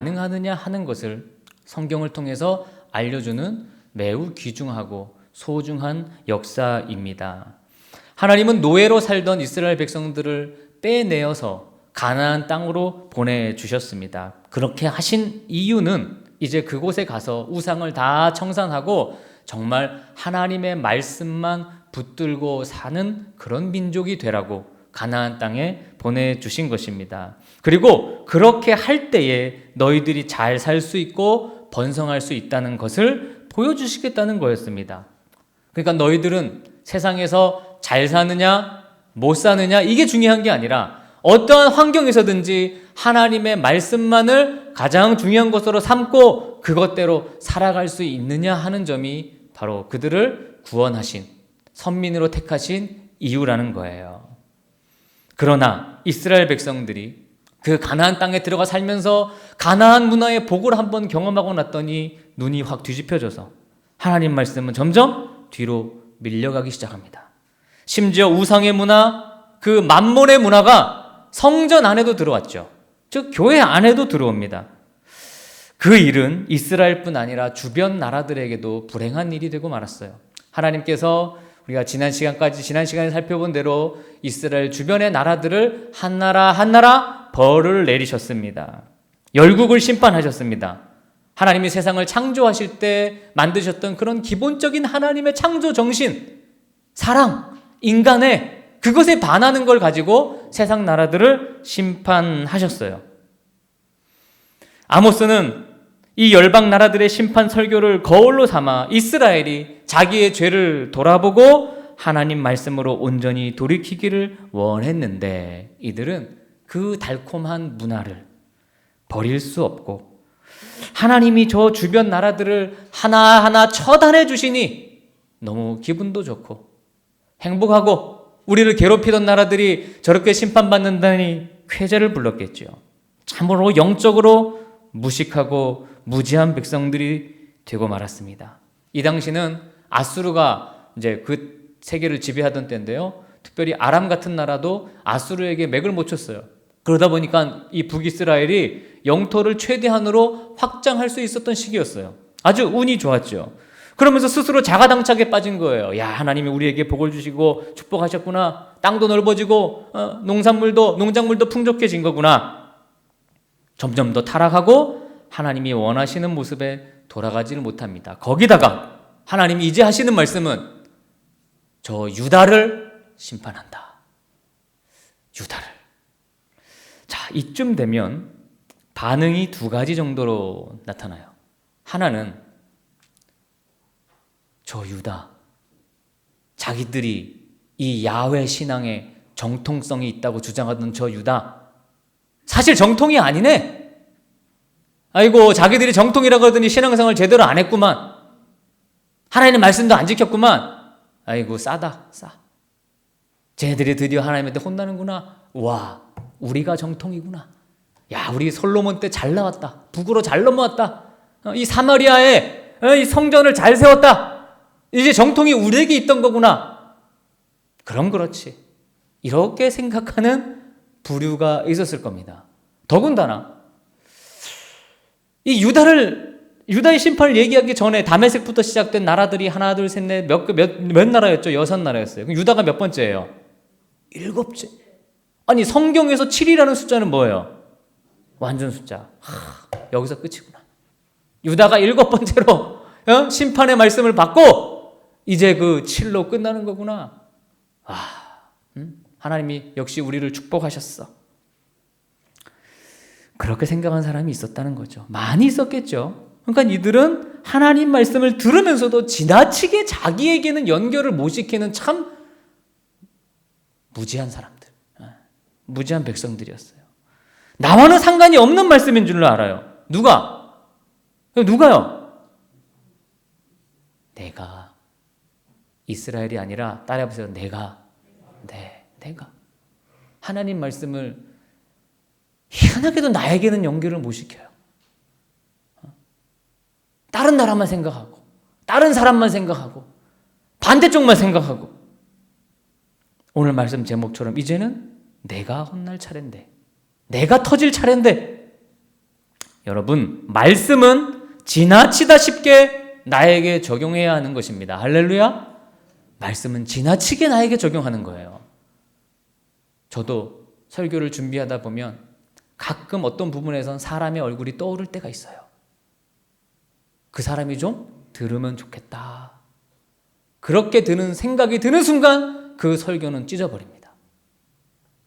가능하느냐 하는 것을 성경을 통해서 알려주는 매우 귀중하고 소중한 역사입니다. 하나님은 노예로 살던 이스라엘 백성들을 빼내어서 가나안 땅으로 보내주셨습니다. 그렇게 하신 이유는 이제 그곳에 가서 우상을 다 청산하고 정말 하나님의 말씀만 붙들고 사는 그런 민족이 되라고 가나안 땅에 보내주신 것입니다. 그리고 그렇게 할 때에 너희들이 잘 살 수 있고 번성할 수 있다는 것을 보여주시겠다는 거였습니다. 그러니까 너희들은 세상에서 잘 사느냐 못 사느냐 이게 중요한 게 아니라 어떠한 환경에서든지 하나님의 말씀만을 가장 중요한 것으로 삼고 그것대로 살아갈 수 있느냐 하는 점이 바로 그들을 구원하신, 선민으로 택하신 이유라는 거예요. 그러나 이스라엘 백성들이 그 가나안 땅에 들어가 살면서 가나안 문화의 복을 한번 경험하고 났더니 눈이 확 뒤집혀져서 하나님 말씀은 점점 뒤로 밀려가기 시작합니다. 심지어 우상의 문화, 그 만몬의 문화가 성전 안에도 들어왔죠. 즉 교회 안에도 들어옵니다. 그 일은 이스라엘뿐 아니라 주변 나라들에게도 불행한 일이 되고 말았어요. 하나님께서 우리가 지난 시간에 살펴본 대로 이스라엘 주변의 나라들을 한 나라 한 나라 벌을 내리셨습니다. 열국을 심판하셨습니다. 하나님이 세상을 창조하실 때 만드셨던 그런 기본적인 하나님의 창조 정신, 사랑, 인간의 그것에 반하는 걸 가지고 세상 나라들을 심판하셨어요. 아모스는 이 열방 나라들의 심판 설교를 거울로 삼아 이스라엘이 자기의 죄를 돌아보고 하나님 말씀으로 온전히 돌이키기를 원했는데 이들은 그 달콤한 문화를 버릴 수 없고 하나님이 저 주변 나라들을 하나하나 처단해 주시니 너무 기분도 좋고 행복하고 우리를 괴롭히던 나라들이 저렇게 심판받는다니 쾌재를 불렀겠죠. 참으로 영적으로 무식하고 무지한 백성들이 되고 말았습니다. 이 당시는 아수르가 이제 그 세계를 지배하던 때인데요. 특별히 아람 같은 나라도 아수르에게 맥을 못 쳤어요. 그러다 보니까 이 북이스라엘이 영토를 최대한으로 확장할 수 있었던 시기였어요. 아주 운이 좋았죠. 그러면서 스스로 자가당착에 빠진 거예요. 야, 하나님이 우리에게 복을 주시고 축복하셨구나. 땅도 넓어지고 농작물도 풍족해진 거구나. 점점 더 타락하고 하나님이 원하시는 모습에 돌아가지를 못합니다. 거기다가 하나님이 이제 하시는 말씀은 저 유다를 심판한다. 유다를. 자, 이쯤 되면 반응이 두 가지 정도로 나타나요. 하나는 저 유다, 자기들이 이 야훼 신앙에 정통성이 있다고 주장하던 저 유다, 사실 정통이 아니네. 아이고, 자기들이 정통이라고 하더니 신앙생활 제대로 안 했구만. 하나님의 말씀도 안 지켰구만. 아이고, 싸다, 싸. 쟤네들이 드디어 하나님한테 혼나는구나. 와, 우리가 정통이구나. 야, 우리 솔로몬 때 잘 나왔다. 북으로 잘 넘어왔다. 이 사마리아에 이 성전을 잘 세웠다. 이제 정통이 우리에게 있던 거구나. 그럼 그렇지. 이렇게 생각하는 부류가 있었을 겁니다. 더군다나 이 유다의 심판을 얘기하기 전에 다메섹부터 시작된 나라들이 하나, 둘, 셋, 넷, 몇 나라였죠? 6나라였어요. 그럼 유다가 몇 번째예요? 7째. 아니, 성경에서 7이라는 숫자는 뭐예요? 완전 숫자. 여기서 끝이구나. 유다가 7번째로 심판의 말씀을 받고 이제 그 7로 끝나는 거구나. 하나님이 역시 우리를 축복하셨어. 그렇게 생각한 사람이 있었다는 거죠. 많이 있었겠죠. 그러니까 이들은 하나님 말씀을 들으면서도 지나치게 자기에게는 연결을 못 시키는 참 무지한 사람들, 무지한 백성들이었어요. 나와는 상관이 없는 말씀인 줄 알아요. 누가요? 내가. 이스라엘이 아니라 따라해보세요. 내가. 하나님 말씀을 희한하게도 나에게는 연결을 못 시켜요. 다른 나라만 생각하고 다른 사람만 생각하고 반대쪽만 생각하고 오늘 말씀 제목처럼 이제는 내가 혼날 차례인데 내가 터질 차례인데 여러분, 말씀은 지나치다 쉽게 나에게 적용해야 하는 것입니다. 할렐루야. 말씀은 지나치게 나에게 적용하는 거예요. 저도 설교를 준비하다 보면 가끔 어떤 부분에선 사람의 얼굴이 떠오를 때가 있어요. 그 사람이 좀 들으면 좋겠다. 그렇게 드는 생각이 드는 순간 그 설교는 찢어버립니다.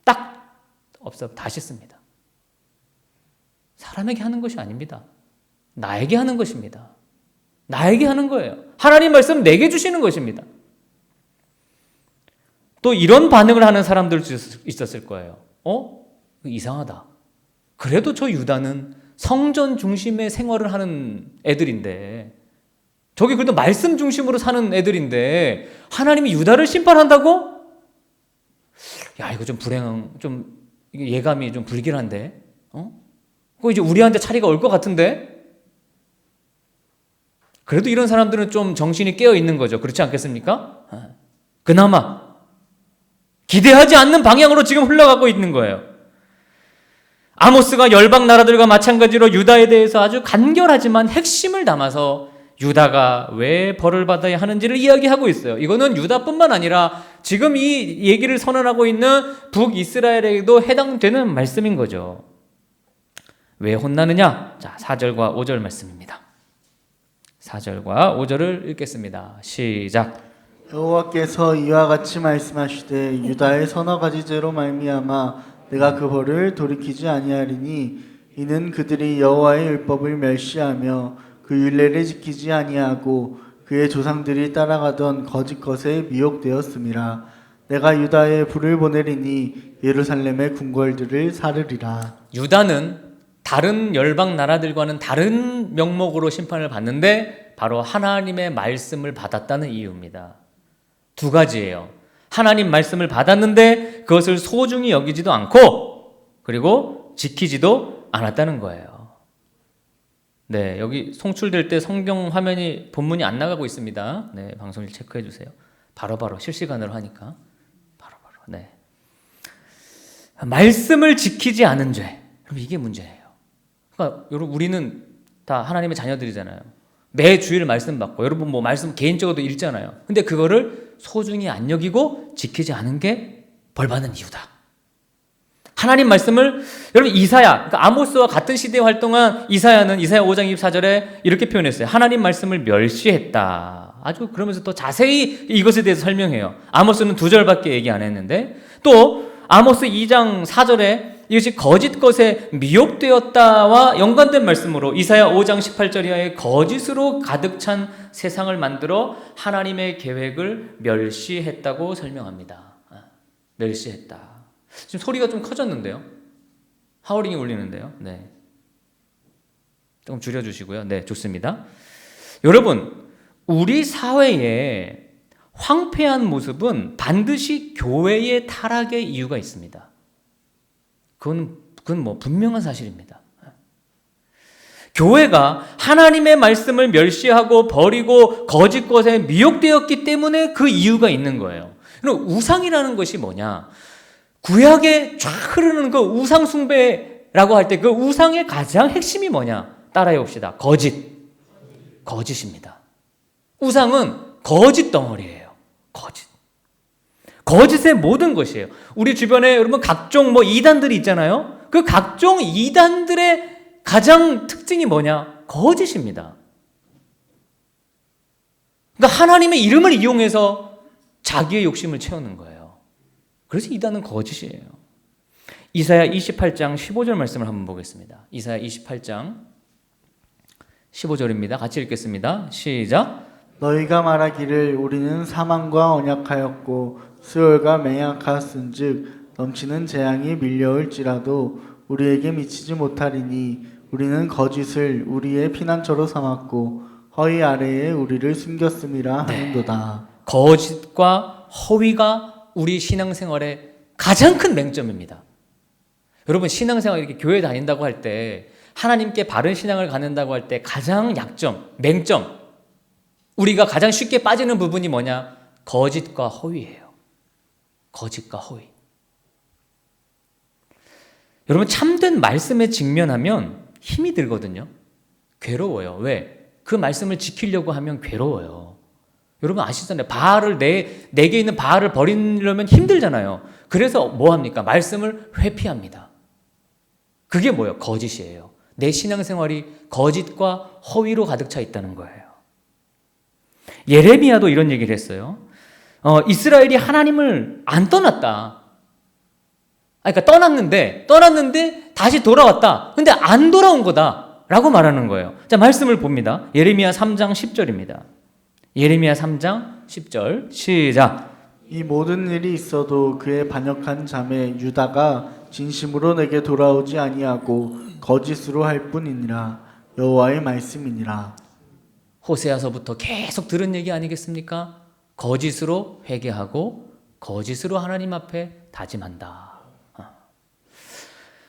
딱 없어 다시 씁니다. 사람에게 하는 것이 아닙니다. 나에게 하는 것입니다. 나에게 하는 거예요. 하나님 말씀 내게 주시는 것입니다. 또 이런 반응을 하는 사람들도 있었을 거예요. 이상하다. 그래도 저 유다는 성전 중심의 생활을 하는 애들인데, 저기 그래도 말씀 중심으로 사는 애들인데 하나님이 유다를 심판한다고? 야, 이거 좀 좀 예감이 좀 불길한데? 그거 이제 우리한테 차례가 올 것 같은데? 그래도 이런 사람들은 좀 정신이 깨어 있는 거죠. 그렇지 않겠습니까? 그나마 기대하지 않는 방향으로 지금 흘러가고 있는 거예요. 아모스가 열방 나라들과 마찬가지로 유다에 대해서 아주 간결하지만 핵심을 담아서 유다가 왜 벌을 받아야 하는지를 이야기하고 있어요. 이거는 유다뿐만 아니라 지금 이 얘기를 선언하고 있는 북이스라엘에게도 해당되는 말씀인 거죠. 왜 혼나느냐? 자, 4절과 5절 말씀입니다. 4절과 5절을 읽겠습니다. 시작. 여호와께서 이와 같이 말씀하시되 유다의 서너 가지 죄로 말미암아 내가 그 벌을 돌이키지 아니하리니 이는 그들이 여호와의 율법을 멸시하며 그 율례를 지키지 아니하고 그의 조상들이 따라가던 거짓 것에 미혹되었음이라. 내가 유다에 불을 보내리니 예루살렘의 궁궐들을 사르리라. 유다는 다른 열방 나라들과는 다른 명목으로 심판을 받는데 바로 하나님의 말씀을 받았다는 이유입니다. 두 가지예요. 하나님 말씀을 받았는데 그것을 소중히 여기지도 않고 그리고 지키지도 않았다는 거예요. 네, 여기 송출될 때 성경 화면이 본문이 안 나가고 있습니다. 네, 방송을 체크해 주세요. 바로바로 실시간으로 하니까 바로바로. 네. 말씀을 지키지 않은 죄. 그럼 이게 문제예요. 그러니까 여러분 우리는 다 하나님의 자녀들이잖아요. 매 주일 말씀 받고 여러분 뭐 말씀 개인적으로도 읽잖아요. 근데 그거를 소중히 안 여기고 지키지 않은 게 벌받는 이유다. 하나님 말씀을 여러분 이사야, 그러니까 아모스와 같은 시대에 활동한 이사야는 이사야 5장 24절에 이렇게 표현했어요. 하나님 말씀을 멸시했다. 아주 그러면서 또 자세히 이것에 대해서 설명해요. 아모스는 2절밖에 얘기 안 했는데 또 아모스 2장 4절에 이것이 거짓 것에 미혹되었다와 연관된 말씀으로 이사야 5장 18절 이하에 거짓으로 가득 찬 세상을 만들어 하나님의 계획을 멸시했다고 설명합니다. 멸시했다. 지금 소리가 좀 커졌는데요. 하울링이 울리는데요. 네. 조금 줄여주시고요. 네, 좋습니다. 여러분, 우리 사회의 황폐한 모습은 반드시 교회의 타락의 이유가 있습니다. 그건 뭐 분명한 사실입니다. 교회가 하나님의 말씀을 멸시하고 버리고 거짓 것에 미혹되었기 때문에 그 이유가 있는 거예요. 그럼 우상이라는 것이 뭐냐? 구약에 쫙 흐르는 그 우상 숭배라고 할 때 그 우상의 가장 핵심이 뭐냐? 따라해 봅시다. 거짓입니다. 우상은 거짓 덩어리예요. 거짓의 모든 것이에요. 우리 주변에 여러분 각종 이단들이 있잖아요. 그 각종 이단들의 가장 특징이 뭐냐? 거짓입니다. 그러니까 하나님의 이름을 이용해서 자기의 욕심을 채우는 거예요. 그래서 이단은 거짓이에요. 이사야 28장 15절 말씀을 한번 보겠습니다. 이사야 28장 15절입니다. 같이 읽겠습니다. 시작. 너희가 말하기를 우리는 사망과 언약하였고 수월과 맹약하였은즉 넘치는 재앙이 밀려올지라도 우리에게 미치지 못하리니 우리는 거짓을 우리의 피난처로 삼았고 허위 아래에 우리를 숨겼음이라 하는도다. 거짓과 허위가 우리 신앙생활의 가장 큰 맹점입니다. 여러분 신앙생활 이렇게 교회 다닌다고 할 때 하나님께 바른 신앙을 갖는다고 할 때 가장 약점, 맹점 우리가 가장 쉽게 빠지는 부분이 뭐냐? 거짓과 허위예요. 거짓과 허위. 여러분 참된 말씀에 직면하면 힘이 들거든요. 괴로워요. 왜? 그 말씀을 지키려고 하면 괴로워요. 여러분 아시잖아요. 바알을 내게 있는 바알을 버리려면 힘들잖아요. 그래서 뭐 합니까? 말씀을 회피합니다. 그게 뭐예요? 거짓이에요. 내 신앙생활이 거짓과 허위로 가득 차 있다는 거예요. 예레미야도 이런 얘기를 했어요. 이스라엘이 하나님을 안 떠났다. 그러니까 떠났는데 다시 돌아왔다. 근데 안 돌아온 거다라고 말하는 거예요. 자, 말씀을 봅니다. 예레미야 3장 10절입니다. 예레미야 3장 10절 시작. 이 모든 일이 있어도 그의 반역한 자매 유다가 진심으로 내게 돌아오지 아니하고 거짓으로 할 뿐이니라. 여호와의 말씀이니라. 호세아서부터 계속 들은 얘기 아니겠습니까? 거짓으로 회개하고 거짓으로 하나님 앞에 다짐한다.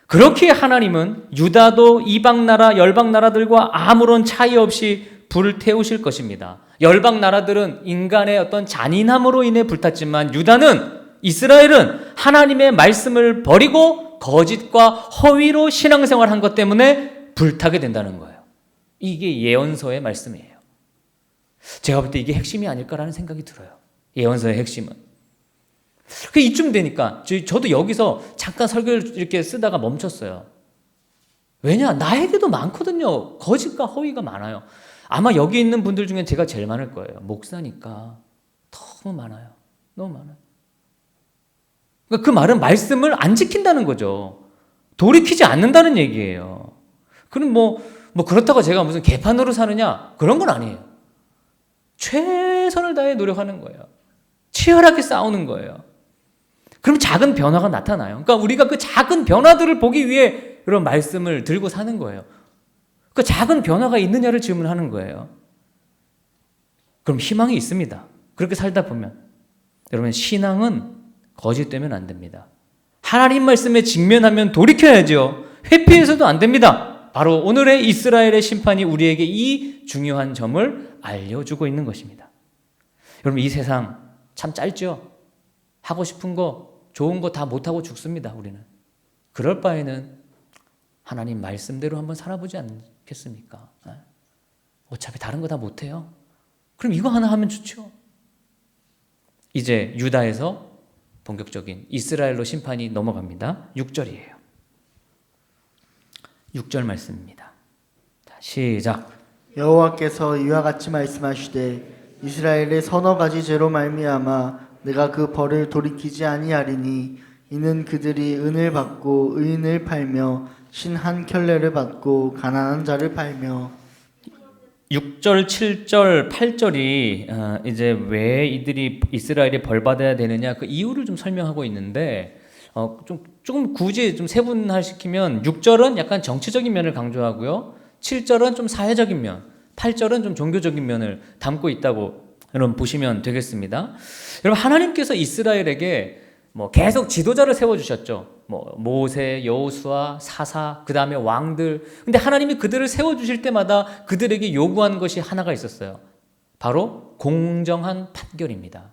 그렇게 하나님은 유다도 이방 나라, 열방 나라들과 아무런 차이 없이 불을 태우실 것입니다. 열방 나라들은 인간의 어떤 잔인함으로 인해 불탔지만 이스라엘은 하나님의 말씀을 버리고 거짓과 허위로 신앙생활한 것 때문에 불타게 된다는 거예요. 이게 예언서의 말씀이에요. 제가 볼 때 이게 핵심이 아닐까라는 생각이 들어요. 예언서의 핵심은. 이쯤 되니까 저도 여기서 잠깐 설교를 이렇게 쓰다가 멈췄어요. 왜냐? 나에게도 많거든요. 거짓과 허위가 많아요. 아마 여기 있는 분들 중에 제가 제일 많을 거예요. 목사니까 너무 많아요. 너무 많아요. 그러니까 그 말은 말씀을 안 지킨다는 거죠. 돌이키지 않는다는 얘기예요. 그럼 뭐 그렇다고 제가 무슨 개판으로 사느냐? 그런 건 아니에요. 최선을 다해 노력하는 거예요. 치열하게 싸우는 거예요. 그럼 작은 변화가 나타나요. 그러니까 우리가 그 작은 변화들을 보기 위해 이런 말씀을 들고 사는 거예요. 그 작은 변화가 있느냐를 질문하는 거예요. 그럼 희망이 있습니다. 그렇게 살다 보면. 여러분, 신앙은 거짓되면 안 됩니다. 하나님 말씀에 직면하면 돌이켜야죠. 회피해서도 안 됩니다. 바로 오늘의 이스라엘의 심판이 우리에게 이 중요한 점을 알려주고 있는 것입니다. 여러분, 이 세상 참 짧죠? 하고 싶은 거, 좋은 거 다 못하고 죽습니다, 우리는. 그럴 바에는 하나님 말씀대로 한번 살아보지 않겠습니까? 어차피 다른 거 다 못해요. 그럼 이거 하나 하면 좋죠. 이제 유다에서 본격적인 이스라엘로 심판이 넘어갑니다. 6절이에요. 6절 말씀입니다. 자, 시작. 여호와께서 이와 같이 말씀하시되 이스라엘의 서너 가지 죄로 말미암아 내가 그 벌을 돌이키지 아니하리니 이는 그들이 은을 받고 의인을 팔며 신 한 켤레를 받고 가난한 자를 팔며 6절, 7절, 8절이 이제 왜 이스라엘이 벌 받아야 되느냐 그 이유를 좀 설명하고 있는데 조금 굳이 좀 세분화시키면 6절은 약간 정치적인 면을 강조하고요. 7절은 좀 사회적인 면, 8절은 좀 종교적인 면을 담고 있다고 여러분 보시면 되겠습니다. 여러분, 하나님께서 이스라엘에게 계속 지도자를 세워주셨죠. 모세, 여호수아, 사사, 그 다음에 왕들. 근데 하나님이 그들을 세워주실 때마다 그들에게 요구한 것이 하나가 있었어요. 바로 공정한 판결입니다.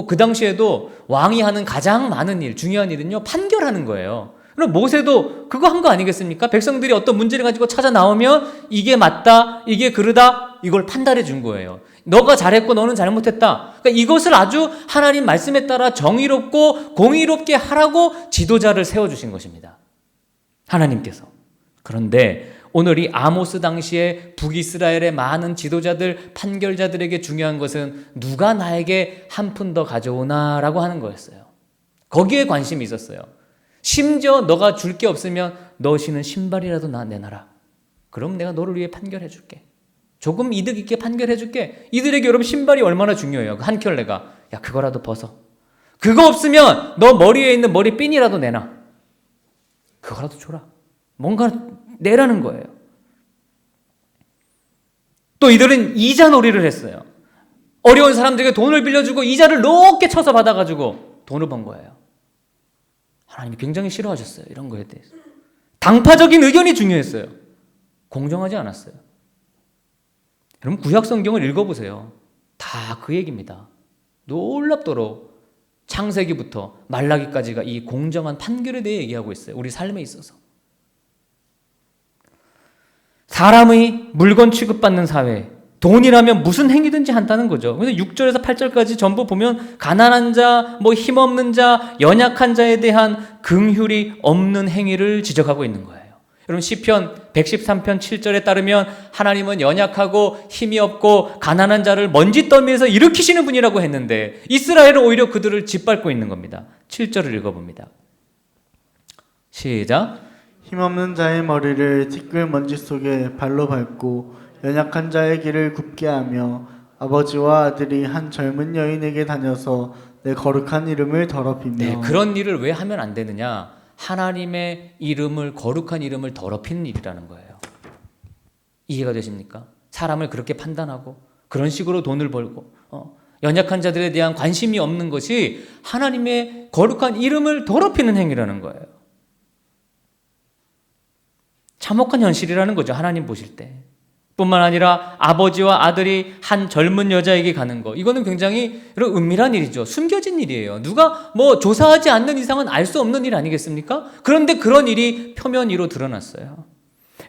그 당시에도 왕이 하는 가장 많은 일, 중요한 일은요, 판결하는 거예요. 그럼 모세도 그거 한 거 아니겠습니까? 백성들이 어떤 문제를 가지고 찾아 나오면 이게 맞다, 이게 그르다, 이걸 판단해 준 거예요. 너가 잘했고 너는 잘못했다. 그러니까 이것을 아주 하나님 말씀에 따라 정의롭고 공의롭게 하라고 지도자를 세워주신 것입니다. 하나님께서. 그런데 오늘 이 아모스 당시에 북이스라엘의 많은 지도자들, 판결자들에게 중요한 것은 누가 나에게 한 푼 더 가져오나라고 하는 거였어요. 거기에 관심이 있었어요. 심지어 너가 줄 게 없으면 너 신은 신발이라도 내놔라. 그럼 내가 너를 위해 판결해 줄게. 조금 이득 있게 판결해 줄게. 이들에게 여러분 신발이 얼마나 중요해요. 한 켤레가. 야, 그거라도 벗어. 그거 없으면 너 머리에 있는 머리핀이라도 내놔. 그거라도 줘라. 뭔가 내라는 거예요. 또 이들은 이자 놀이를 했어요. 어려운 사람들에게 돈을 빌려주고 이자를 높게 쳐서 받아가지고 돈을 번 거예요. 하나님이 굉장히 싫어하셨어요. 이런 거에 대해서. 당파적인 의견이 중요했어요. 공정하지 않았어요. 여러분, 구약 성경을 읽어보세요. 다 그 얘기입니다. 놀랍도록 창세기부터 말라기까지가 이 공정한 판결에 대해 얘기하고 있어요. 우리 삶에 있어서. 사람의 물건 취급받는 사회, 돈이라면 무슨 행위든지 한다는 거죠. 그래서 6절에서 8절까지 전부 보면 가난한 자, 힘없는 자, 연약한 자에 대한 긍휼이 없는 행위를 지적하고 있는 거예요. 여러분 시편 113편 7절에 따르면 하나님은 연약하고 힘이 없고 가난한 자를 먼지더미에서 일으키시는 분이라고 했는데 이스라엘은 오히려 그들을 짓밟고 있는 겁니다. 7절을 읽어봅니다. 시작. 힘없는 자의 머리를 티끌 먼지 속에 발로 밟고 연약한 자의 길을 굽게 하며 아버지와 아들이 한 젊은 여인에게 다녀서 내 거룩한 이름을 더럽히며. 네, 그런 일을 왜 하면 안 되느냐? 하나님의 이름을, 거룩한 이름을 더럽히는 일이라는 거예요. 이해가 되십니까? 사람을 그렇게 판단하고 그런 식으로 돈을 벌고 연약한 자들에 대한 관심이 없는 것이 하나님의 거룩한 이름을 더럽히는 행위라는 거예요. 참혹한 현실이라는 거죠. 하나님 보실 때. 뿐만 아니라 아버지와 아들이 한 젊은 여자에게 가는 거, 이거는 굉장히 은밀한 일이죠. 숨겨진 일이에요. 누가 조사하지 않는 이상은 알 수 없는 일 아니겠습니까? 그런데 그런 일이 표면 위로 드러났어요.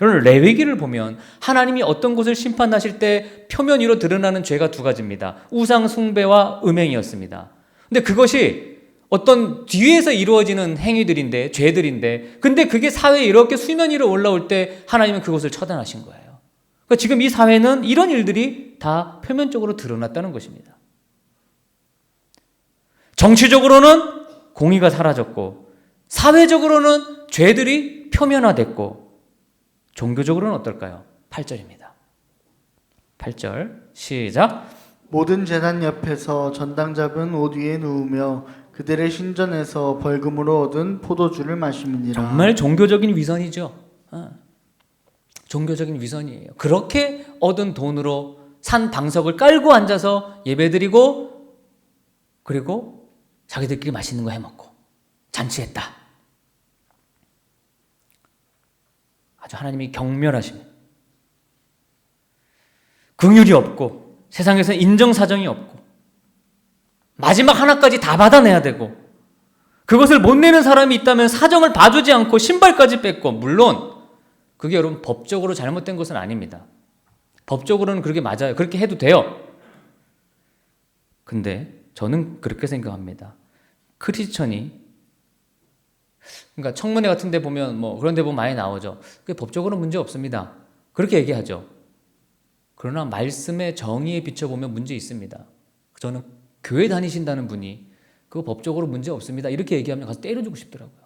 여러분 레위기를 보면 하나님이 어떤 곳을 심판하실 때 표면 위로 드러나는 죄가 두 가지입니다. 우상 숭배와 음행이었습니다. 근데 그것이 어떤 뒤에서 이루어지는 행위들인데, 죄들인데, 근데 그게 사회에 이렇게 수면 위로 올라올 때 하나님은 그것을 처단하신 거예요. 그러니까 지금 이 사회는 이런 일들이 다 표면적으로 드러났다는 것입니다. 정치적으로는 공의가 사라졌고, 사회적으로는 죄들이 표면화됐고, 종교적으로는 어떨까요? 8절입니다. 8절 시작. 모든 제단 옆에서 전당 잡은 옷 위에 누우며 그들의 신전에서 벌금으로 얻은 포도주를 마시느니라. 정말 종교적인 위선이죠. 종교적인 위선이에요. 그렇게 얻은 돈으로 산 방석을 깔고 앉아서 예배드리고 그리고 자기들끼리 맛있는 거 해먹고 잔치했다. 아주 하나님이 경멸하십니다. 긍휼이 없고 세상에서 인정사정이 없고 마지막 하나까지 다 받아내야 되고 그것을 못 내는 사람이 있다면 사정을 봐주지 않고 신발까지 뺏고, 물론 그게 여러분 법적으로 잘못된 것은 아닙니다. 법적으로는 그렇게 맞아요. 그렇게 해도 돼요. 근데 저는 그렇게 생각합니다. 크리스천이, 그러니까 청문회 같은 데 보면 그런 데 보면 많이 나오죠. 그게 법적으로 문제 없습니다. 그렇게 얘기하죠. 그러나 말씀의 정의에 비춰보면 문제 있습니다. 저는 교회 다니신다는 분이 그거 법적으로 문제 없습니다 이렇게 얘기하면 가서 때려주고 싶더라고요.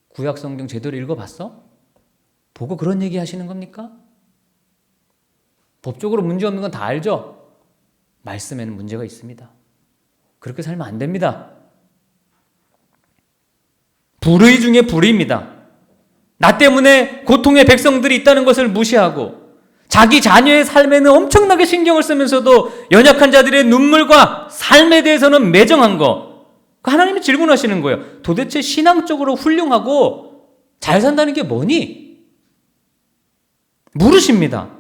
구약 성경 제대로 읽어봤어? 보고 그런 얘기 하시는 겁니까? 법적으로 문제 없는 건 다 알죠? 말씀에는 문제가 있습니다. 그렇게 살면 안 됩니다. 불의 중에 불의입니다. 나 때문에 고통의 백성들이 있다는 것을 무시하고 자기 자녀의 삶에는 엄청나게 신경을 쓰면서도 연약한 자들의 눈물과 삶에 대해서는 매정한 거, 하나님이 질문하시는 거예요. 도대체 신앙적으로 훌륭하고 잘 산다는 게 뭐니? 물으십니다.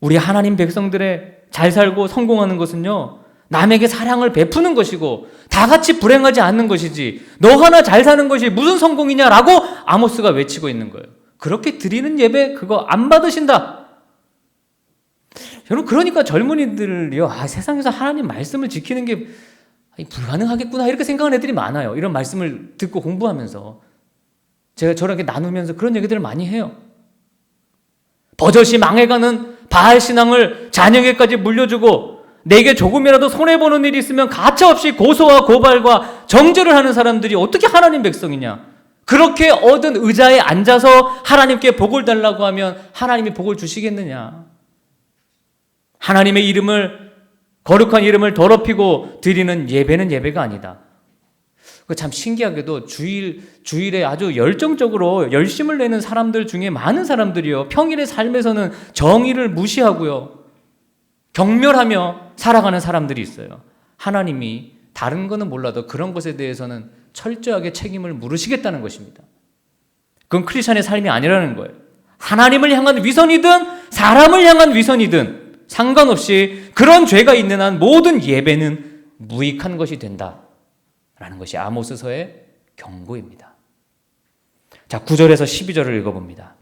우리 하나님 백성들의 잘 살고 성공하는 것은요, 남에게 사랑을 베푸는 것이고 다 같이 불행하지 않는 것이지 너 하나 잘 사는 것이 무슨 성공이냐라고 아모스가 외치고 있는 거예요. 그렇게 드리는 예배 그거 안 받으신다. 여러분, 그러니까 젊은이들이요, 세상에서 하나님 말씀을 지키는 게 불가능하겠구나 이렇게 생각하는 애들이 많아요. 이런 말씀을 듣고 공부하면서 제가 저렇게 나누면서 그런 얘기들을 많이 해요. 버젓이 망해가는 바알 신앙을 자녀에게까지 물려주고 내게 조금이라도 손해보는 일이 있으면 가차없이 고소와 고발과 정죄를 하는 사람들이 어떻게 하나님 백성이냐. 그렇게 얻은 의자에 앉아서 하나님께 복을 달라고 하면 하나님이 복을 주시겠느냐. 하나님의 이름을, 거룩한 이름을 더럽히고 드리는 예배는 예배가 아니다. 참 신기하게도 주일에 아주 열정적으로 열심을 내는 사람들 중에 많은 사람들이요, 평일의 삶에서는 정의를 무시하고요, 경멸하며 살아가는 사람들이 있어요. 하나님이 다른 거는 몰라도 그런 것에 대해서는 철저하게 책임을 물으시겠다는 것입니다. 그건 크리스천의 삶이 아니라는 거예요. 하나님을 향한 위선이든 사람을 향한 위선이든 상관없이 그런 죄가 있는 한 모든 예배는 무익한 것이 된다라는 것이 아모스서의 경고입니다. 자, 9절에서 12절을 읽어봅니다.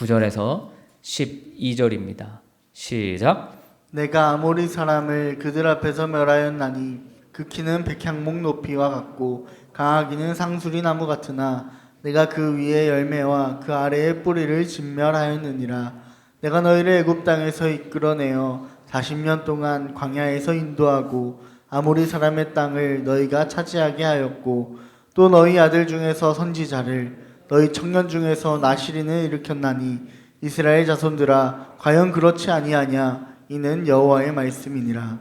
9절에서 12절입니다. 시작. 내가 아모리 사람을 그들 앞에서 멸하였나니 그 키는 백향목 높이와 같고 강하기는 상수리 나무 같으나 내가 그 위에 열매와 그 아래의 뿌리를 진멸하였느니라. 내가 너희를 애굽 땅에서 이끌어내어 40년 동안 광야에서 인도하고 아모리 사람의 땅을 너희가 차지하게 하였고 또 너희 아들 중에서 선지자를 너희 청년 중에서 나시린을 일으켰나니 이스라엘 자손들아 과연 그렇지 아니하냐. 이는 여호와의 말씀이니라.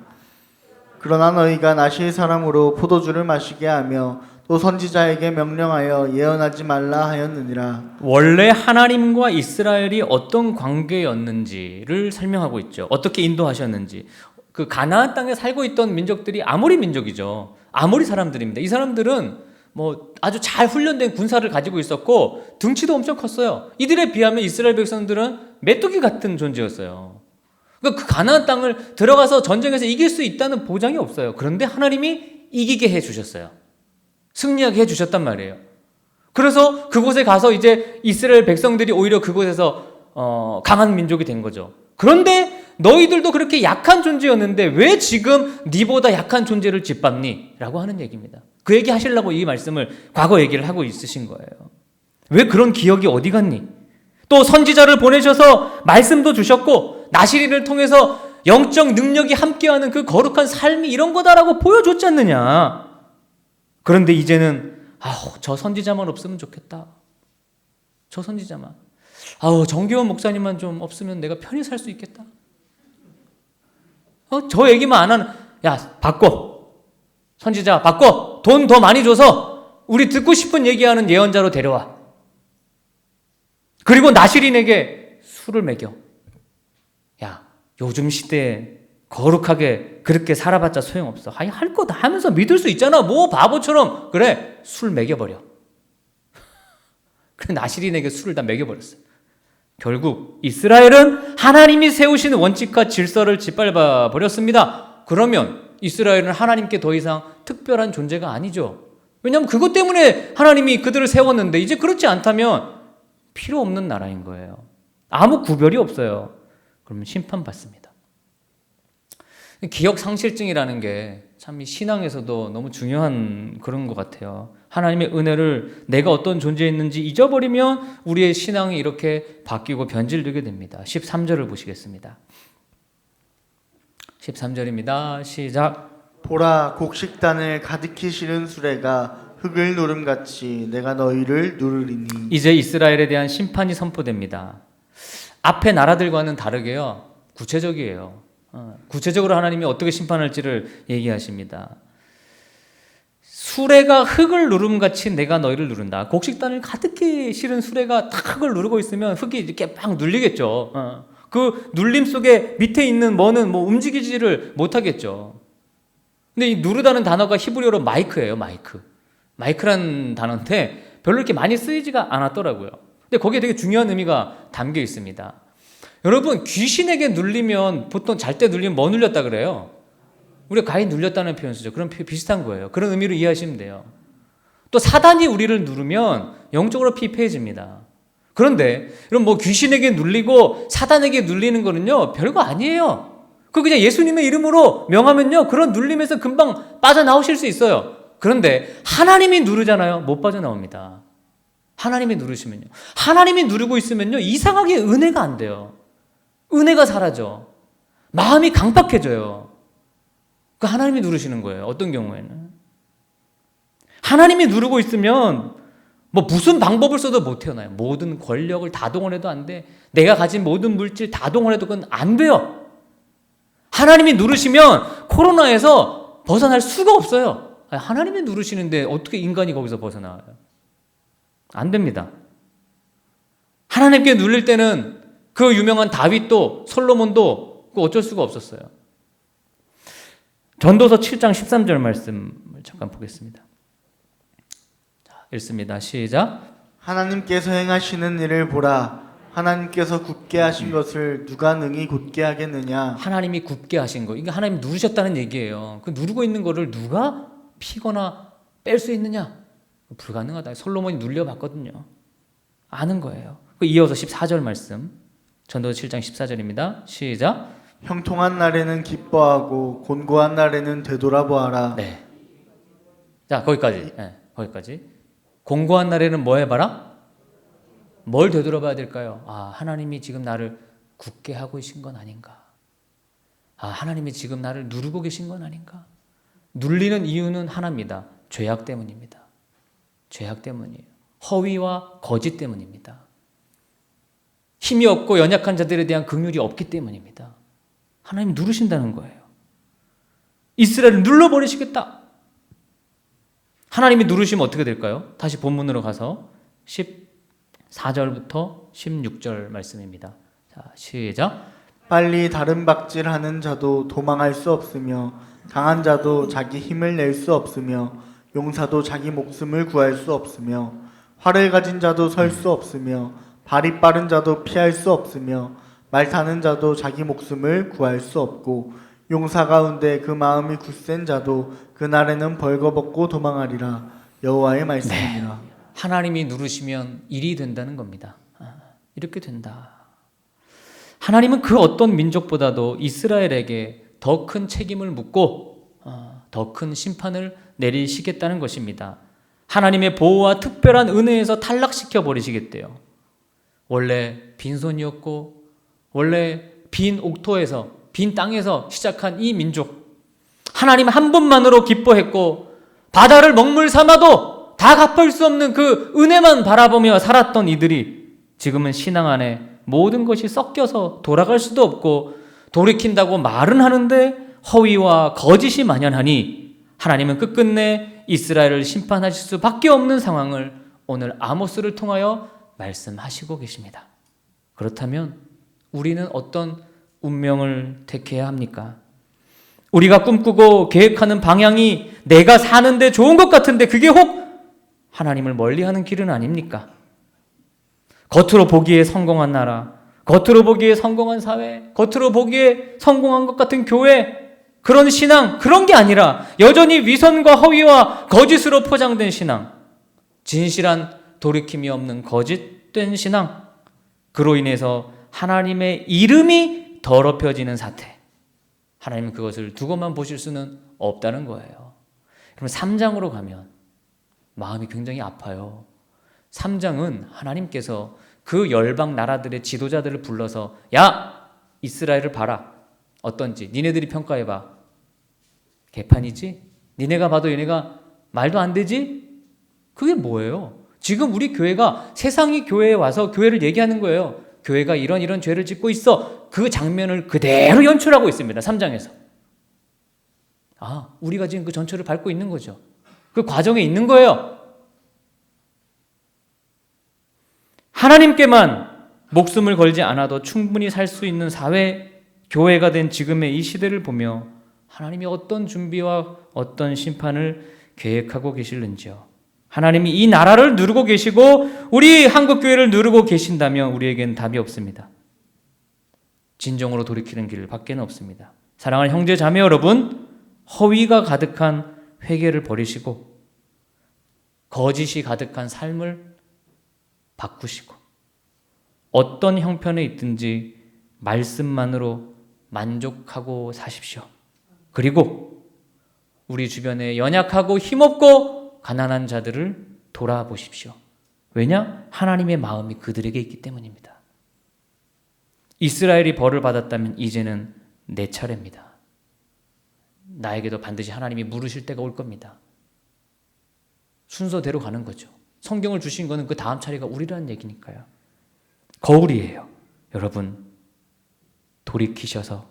그러나 너희가 나시의 사람으로 포도주를 마시게 하며 또 선지자에게 명령하여 예언하지 말라 하였느니라. 원래 하나님과 이스라엘이 어떤 관계였는지를 설명하고 있죠. 어떻게 인도하셨는지. 그 가나안 땅에 살고 있던 민족들이 아모리 민족이죠. 아모리 사람들입니다. 이 사람들은 뭐 아주 잘 훈련된 군사를 가지고 있었고 등치도 엄청 컸어요. 이들에 비하면 이스라엘 백성들은 메뚜기 같은 존재였어요. 그러니까 그 가나안 땅을 들어가서 전쟁에서 이길 수 있다는 보장이 없어요. 그런데 하나님이 이기게 해주셨어요. 승리하게 해주셨단 말이에요. 그래서 그곳에 가서 이제 이스라엘 백성들이 오히려 그곳에서 강한 민족이 된 거죠. 그런데 너희들도 그렇게 약한 존재였는데 왜 지금 네보다 약한 존재를 짓밟니? 라고 하는 얘기입니다. 그 얘기 하시려고 이 말씀을 과거 얘기를 하고 있으신 거예요. 왜 그런 기억이 어디 갔니? 또 선지자를 보내셔서 말씀도 주셨고 나시린을 통해서 영적 능력이 함께하는 그 거룩한 삶이 이런 거다라고 보여줬지 않느냐. 그런데 이제는 저 선지자만 없으면 좋겠다. 저 선지자만. 정기원 목사님만 좀 없으면 내가 편히 살 수 있겠다. 저 얘기만 안 하는. 야, 바꿔. 선지자 바꿔. 돈 더 많이 줘서 우리 듣고 싶은 얘기하는 예언자로 데려와. 그리고 나시린에게 술을 먹여. 야, 요즘 시대에 거룩하게 그렇게 살아봤자 소용없어. 할 거 다 하면서 믿을 수 있잖아. 뭐 바보처럼. 그래, 술 먹여버려. 그래, 나시린에게 술을 다 먹여버렸어요. 결국 이스라엘은 하나님이 세우신 원칙과 질서를 짓밟아 버렸습니다. 그러면 이스라엘은 하나님께 더 이상 특별한 존재가 아니죠. 왜냐하면 그것 때문에 하나님이 그들을 세웠는데 이제 그렇지 않다면 필요 없는 나라인 거예요. 아무 구별이 없어요. 그러면 심판받습니다. 기억 상실증이라는 게 참 이 신앙에서도 너무 중요한 그런 것 같아요. 하나님의 은혜를 내가 어떤 존재였는지 잊어버리면 우리의 신앙이 이렇게 바뀌고 변질되게 됩니다. 13절을 보시겠습니다. 13절입니다. 시작. 보라 곡식단을 가득히 실은 수레가 흙을 누름같이 내가 너희를 누르리니. 이제 이스라엘에 대한 심판이 선포됩니다. 앞의 나라들과는 다르게요. 구체적이에요. 구체적으로 하나님이 어떻게 심판할지를 얘기하십니다. 수레가 흙을 누름같이 내가 너희를 누른다. 곡식단을 가득히 실은 수레가 탁 흙을 누르고 있으면 흙이 이렇게 막 눌리겠죠. 그 눌림 속에 밑에 있는 뭐는 뭐 움직이지를 못하겠죠. 근데 이 누르다는 단어가 히브리어로 마이크예요. 마이크란 단어인데 별로 이렇게 많이 쓰이지가 않았더라고요. 근데 거기에 되게 중요한 의미가 담겨 있습니다. 여러분, 귀신에게 눌리면 보통 잘 때 눌리면 뭐 눌렸다 그래요? 우리가 가히 눌렸다는 표현 쓰죠. 그런 비슷한 거예요. 그런 의미로 이해하시면 돼요. 또 사단이 우리를 누르면 영적으로 피폐해집니다. 그런데 여러분, 뭐 귀신에게 눌리고 사단에게 눌리는 거는요 별거 아니에요. 그 그냥 예수님의 이름으로 명하면요 그런 눌림에서 금방 빠져나오실 수 있어요. 그런데 하나님이 누르잖아요. 못 빠져나옵니다. 하나님이 누르시면요. 하나님이 누르고 있으면요 이상하게 은혜가 안 돼요. 은혜가 사라져. 마음이 강팍해져요. 그 하나님이 누르시는 거예요. 어떤 경우에는. 하나님이 누르고 있으면 뭐 무슨 방법을 써도 못 태어나요. 모든 권력을 다 동원해도 안 돼. 내가 가진 모든 물질 다 동원해도 그건 안 돼요. 하나님이 누르시면 코로나에서 벗어날 수가 없어요. 하나님이 누르시는데 어떻게 인간이 거기서 벗어나와요? 안 됩니다. 하나님께 눌릴 때는 그 유명한 다윗도 솔로몬도 어쩔 수가 없었어요. 전도서 7장 13절 말씀을 잠깐 보겠습니다. 자, 읽습니다. 시작. 하나님께서 행하시는 일을 보라. 하나님께서 굳게 하신 것을 누가 능히 곧게 하겠느냐. 하나님이 굽게 하신 거. 이게 하나님 누르셨다는 얘기예요. 그 누르고 있는 거를 누가 피거나 뺄 수 있느냐? 불가능하다. 솔로몬이 눌려봤거든요. 아는 거예요. 이어서 14절 말씀, 전도서 7장 14절입니다. 시작. 형통한 날에는 기뻐하고 곤고한 날에는 되돌아보아라. 네. 자, 거기까지. 네, 거기까지. 공고한 날에는 뭐 해봐라? 뭘 되돌아봐야 될까요? 아, 하나님이 지금 나를 굳게 하고 계신 건 아닌가? 아, 하나님이 지금 나를 누르고 계신 건 아닌가? 눌리는 이유는 하나입니다. 죄악 때문입니다. 죄악 때문이에요. 허위와 거짓 때문입니다. 힘이 없고 연약한 자들에 대한 긍휼이 없기 때문입니다. 하나님이 누르신다는 거예요. 이스라엘을 눌러버리시겠다. 하나님이 누르시면 어떻게 될까요? 다시 본문으로 가서 14절부터 16절 말씀입니다. 자, 시작. 빨리 다른 박질하는 자도 도망할 수 없으며 강한 자도 자기 힘을 낼 수 없으며 용사도 자기 목숨을 구할 수 없으며 활을 가진 자도 설 수 없으며 발이 빠른 자도 피할 수 없으며 말 타는 자도 자기 목숨을 구할 수 없고 용사 가운데 그 마음이 굳센 자도 그날에는 벌거벗고 도망하리라. 여호와의 말씀이니라. 하나님이 누르시면 일이 된다는 겁니다. 이렇게 된다. 하나님은 그 어떤 민족보다도 이스라엘에게 더 큰 책임을 묻고 더 큰 심판을 내리시겠다는 것입니다. 하나님의 보호와 특별한 은혜에서 탈락시켜 버리시겠대요. 원래 빈손이었고 원래 빈 옥토에서 빈 땅에서 시작한 이 민족, 하나님 한 분만으로 기뻐했고 바다를 먹물 삼아도 다 갚을 수 없는 그 은혜만 바라보며 살았던 이들이 지금은 신앙 안에 모든 것이 섞여서 돌아갈 수도 없고 돌이킨다고 말은 하는데 허위와 거짓이 만연하니 하나님은 끝끝내 이스라엘을 심판하실 수밖에 없는 상황을 오늘 아모스를 통하여 말씀하시고 계십니다. 그렇다면 우리는 어떤 운명을 택해야 합니까? 우리가 꿈꾸고 계획하는 방향이 내가 사는데 좋은 것 같은데 그게 혹 하나님을 멀리하는 길은 아닙니까? 겉으로 보기에 성공한 나라, 겉으로 보기에 성공한 사회, 겉으로 보기에 성공한 것 같은 교회, 그런 신앙, 그런 게 아니라 여전히 위선과 허위와 거짓으로 포장된 신앙, 진실한 돌이킴이 없는 거짓된 신앙, 그로 인해서 하나님의 이름이 더럽혀지는 사태, 하나님은 그것을 두고만 보실 수는 없다는 거예요. 그럼 3장으로 가면 마음이 굉장히 아파요. 3장은 하나님께서 그 열방 나라들의 지도자들을 불러서 야! 이스라엘을 봐라. 어떤지 니네들이 평가해봐. 개판이지? 니네가 봐도 얘네가 말도 안 되지? 그게 뭐예요? 지금 우리 교회가 세상이 교회에 와서 교회를 얘기하는 거예요. 교회가 이런 죄를 짓고 있어. 그 장면을 그대로 연출하고 있습니다. 3장에서. 아, 우리가 지금 그 전철을 밟고 있는 거죠. 그 과정에 있는 거예요. 하나님께만 목숨을 걸지 않아도 충분히 살 수 있는 사회, 교회가 된 지금의 이 시대를 보며 하나님이 어떤 준비와 어떤 심판을 계획하고 계실는지요. 하나님이 이 나라를 누르고 계시고 우리 한국교회를 누르고 계신다면 우리에겐 답이 없습니다. 진정으로 돌이키는 길 밖에는 없습니다. 사랑하는 형제 자매 여러분, 허위가 가득한 회개를 버리시고 거짓이 가득한 삶을 바꾸시고 어떤 형편에 있든지 말씀만으로 만족하고 사십시오. 그리고 우리 주변에 연약하고 힘없고 가난한 자들을 돌아보십시오. 왜냐? 하나님의 마음이 그들에게 있기 때문입니다. 이스라엘이 벌을 받았다면 이제는 내 차례입니다. 나에게도 반드시 하나님이 물으실 때가 올 겁니다. 순서대로 가는 거죠. 성경을 주신 거는 그 다음 차례가 우리라는 얘기니까요. 거울이에요. 여러분, 돌이키셔서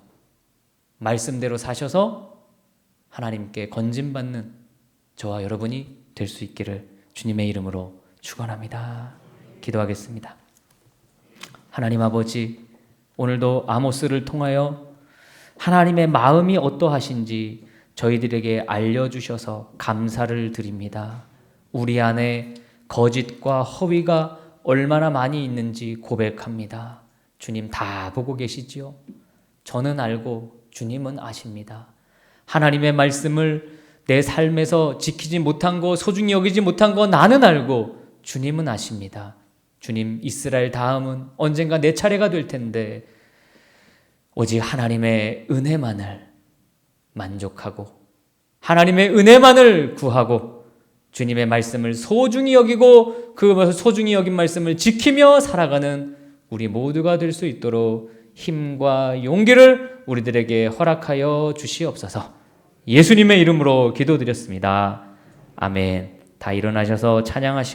말씀대로 사셔서 하나님께 건진받는 저와 여러분이 될 수 있기를 주님의 이름으로 축원합니다. 기도하겠습니다. 하나님 아버지, 오늘도 아모스를 통하여 하나님의 마음이 어떠하신지 저희들에게 알려주셔서 감사를 드립니다. 우리 안에 거짓과 허위가 얼마나 많이 있는지 고백합니다. 주님 다 보고 계시지요? 저는 알고 주님은 아십니다. 하나님의 말씀을 내 삶에서 지키지 못한 거, 소중히 여기지 못한 거 나는 알고 주님은 아십니다. 주님, 이스라엘 다음은 언젠가 내 차례가 될 텐데 오직 하나님의 은혜만을 만족하고 하나님의 은혜만을 구하고 주님의 말씀을 소중히 여기고 그 소중히 여긴 말씀을 지키며 살아가는 우리 모두가 될 수 있도록 힘과 용기를 우리들에게 허락하여 주시옵소서. 예수님의 이름으로 기도드렸습니다. 아멘. 다 일어나셔서 찬양하시고